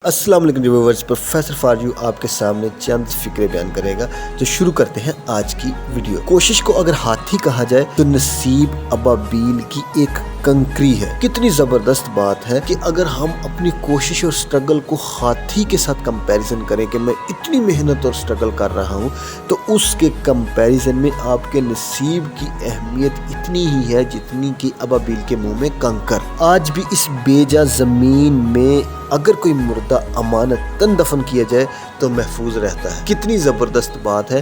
अस्सलाम वालेकुम viewers, professor फारजू आपके सामने चंद फिक्रे बयान करेगा। तो शुरू करते हैं आज की वीडियो। कोशिश को अगर हाथी कहा जाए तो नसीब अबाबील की एक कंकरी है। कितनी जबरदस्त बात है कि अगर हम अपनी कोशिश और स्ट्रगल को हाथी के साथ कंपैरिजन करें कि मैं इतनी मेहनत और स्ट्रगल कर रहा हूँ, तो उसके कंपैरिजन में आपके नसीब की अहमियत इतनी ही है जितनी कि अबाबील के मुंह में कंकर। आज भी इस बेजा जमीन में अगर कोई मुर्दा अमानतन दफन किया जाए तो महफूज रहता है। कितनी ज़बरदस्त बात है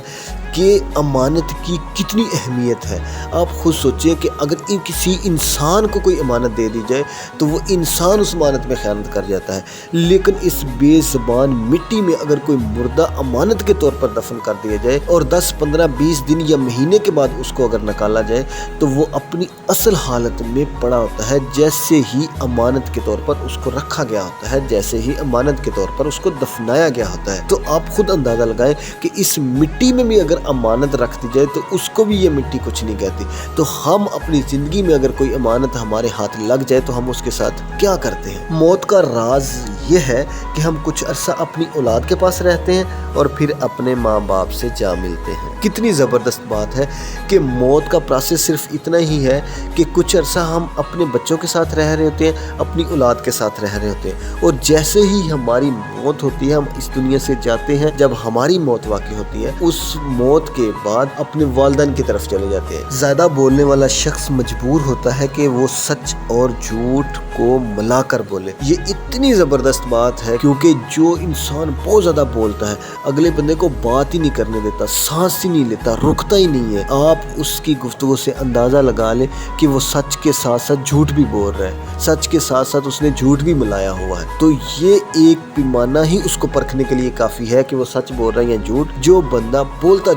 कि अमानत की कितनी अहमियत है। आप खुद सोचिए कि अगर किसी इंसान को कोई अमानत दे दी जाए तो वो इंसान उस अमानत में ख़यानत कर जाता है, लेकिन इस बेज़बान मिट्टी में अगर कोई मुर्दा अमानत के तौर पर दफन कर दिया जाए और 10, 15, 20 दिन या महीने के बाद उसको अगर निकाला जाए तो वो अपनी असल हालत में पड़ा होता है, जैसे ही अमानत के तौर पर उसको रखा गया होता है, जैसे ही अमानत के तौर पर उसको दफनाया गया होता है। तो आप खुद अंदाज़ा लगाएं कि इस मिट्टी में भी अगर अमानत रख दी जाए तो उसको भी ये मिट्टी कुछ नहीं कहती। तो हम अपनी ज़िंदगी में अगर कोई अमानत हमारे हाथ लग जाए तो हम उसके साथ क्या करते हैं। मौत का राज ये है कि हम कुछ अरसा अपनी औलाद के पास रहते हैं और फिर अपने माँ बाप से जा मिलते हैं। कितनी ज़बरदस्त बात है कि मौत का प्रोसेस सिर्फ इतना ही है कि कुछ अरसा हम अपने बच्चों के साथ रह रहे होते हैं, अपनी औलाद के साथ रह रहे होते हैं, और जैसे ही हमारी मौत होती है, हम इस दुनिया से जाते हैं, जब हमारी मौत वाक़ई होती है, उस मौत के बाद अपने वालिदैन की तरफ चले जाते हैं। ज़्यादा बोलने वाला शख्स मजबूर होता है कि वो सच और झूठ को मिलाकर बोले। ये इतनी ज़बरदस्त बात है क्योंकि जो इंसान बहुत ज़्यादा बोलता है, अगले बंदे को बात ही नहीं करने देता, सांस ही नहीं लेता, रुकता ही नहीं है। आप उसकी गुफ्तगू से अंदाज़ा लगा लें कि वो सच के साथ साथ झूठ भी बोल रहा है, सच के साथ साथ उसने झूठ भी मिलाया हुआ है। तो ये एक पैमाना ही उसको परखने के लिए काफ़ी है कि वो सच बोल रहा है या झूठ। जो बंदा बोलता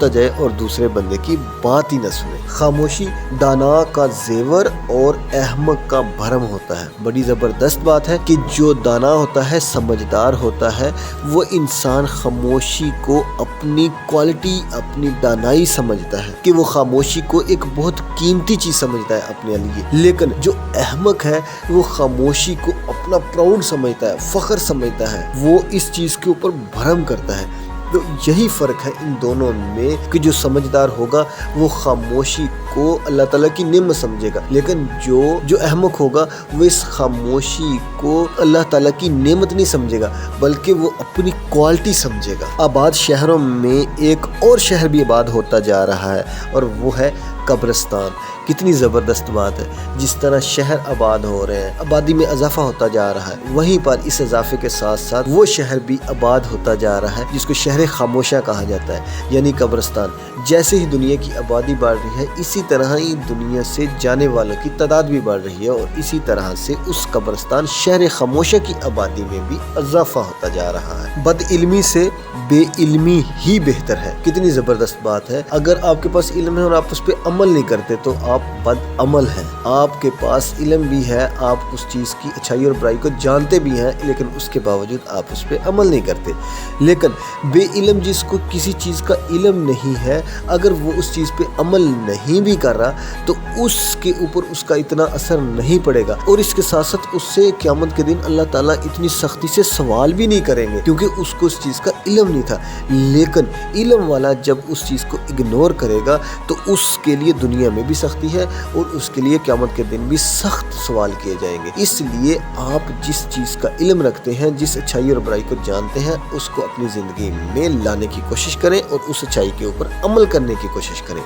जाए और दूसरे बंदे की बात ही न सुने। खामोशी दाना का जेवर और अहमक का भरम होता है। बड़ी ज़बरदस्त बात है कि जो दाना होता है, समझदार होता है, वो इंसान खामोशी को अपनी क्वालिटी, अपनी दानाई समझता है कि वो खामोशी को एक बहुत कीमती चीज़ समझता है अपने लिए। लेकिन जो अहमक है वो खामोशी को अपना प्राउड समझता है, फ़ख्र समझता है, वो इस चीज़ के ऊपर भरम करता है। तो यही फ़र्क है इन दोनों में कि जो समझदार होगा वो खामोशी को अल्लाह ताला की नेमत समझेगा, लेकिन जो अहमक होगा वो इस खामोशी को अल्लाह ताला की नेमत नहीं समझेगा, बल्कि वो अपनी क्वालिटी समझेगा। आबाद शहरों में एक और शहर भी आबाद होता जा रहा है और वो है कब्रिस्तान। कितनी ज़बरदस्त बात है। जिस तरह शहर आबाद हो रहे हैं, आबादी में इजाफा होता जा रहा है, वहीं पर इस इजाफे के साथ साथ वो शहर भी आबाद होता जा रहा है जिसको शहर खामोशा कहा जाता है, यानी कब्रिस्तान। जैसे ही दुनिया की आबादी बढ़ रही है, इसी तरह ही दुनिया से जाने वालों की तादाद भी बढ़ रही है, और इसी तरह से उस कब्रिस्तान शहर खामोशा की आबादी में भी इजाफा होता जा रहा है। बदइल्मी से बेइल्मी ही बेहतर है। कितनी ज़बरदस्त बात है। अगर आपके पास इल्म है और आप उस पर अमल नहीं करते तो आप बदअमल हैं। आपके पास इल्म भी है, आप उस चीज़ की अच्छाई और बुराई को जानते भी हैं, लेकिन उसके बावजूद आप उस पर अमल नहीं करते। लेकिन बेइल्म जिसको किसी चीज़ का इल्म नहीं है, अगर वो उस चीज़ पे अमल नहीं भी कर रहा तो उसके ऊपर उसका इतना असर नहीं पड़ेगा, और इसके साथ साथ उससे क़यामत के दिन अल्लाह ताला इतनी सख्ती से सवाल भी नहीं करेंगे क्योंकि उसको उस चीज़ का इल्म नहीं था। लेकिन इल्म वाला जब उस चीज़ को इग्नोर करेगा तो उसके लिए दुनिया में भी सख्ती है और उसके लिए क़यामत के दिन भी सख्त सवाल किए जाएंगे। इसलिए आप जिस चीज़ का इल्म रखते हैं, जिस अच्छाई और बुराई को जानते हैं, उसको अपनी ज़िंदगी में लाने की कोशिश करें और उस अच्छाई के ऊपर अमल करने की कोशिश करें।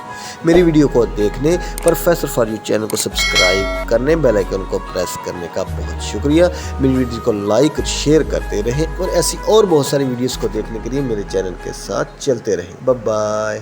मेरी वीडियो को देखने, प्रोफेसर फारजू चैनल को सब्सक्राइब करने, बेल आइकन को प्रेस करने का बहुत शुक्रिया। मेरी वीडियो को लाइक और शेयर करते रहें और ऐसी और बहुत सारी वीडियोस को देखने के लिए मेरे चैनल के साथ चलते रहें। Bye bye.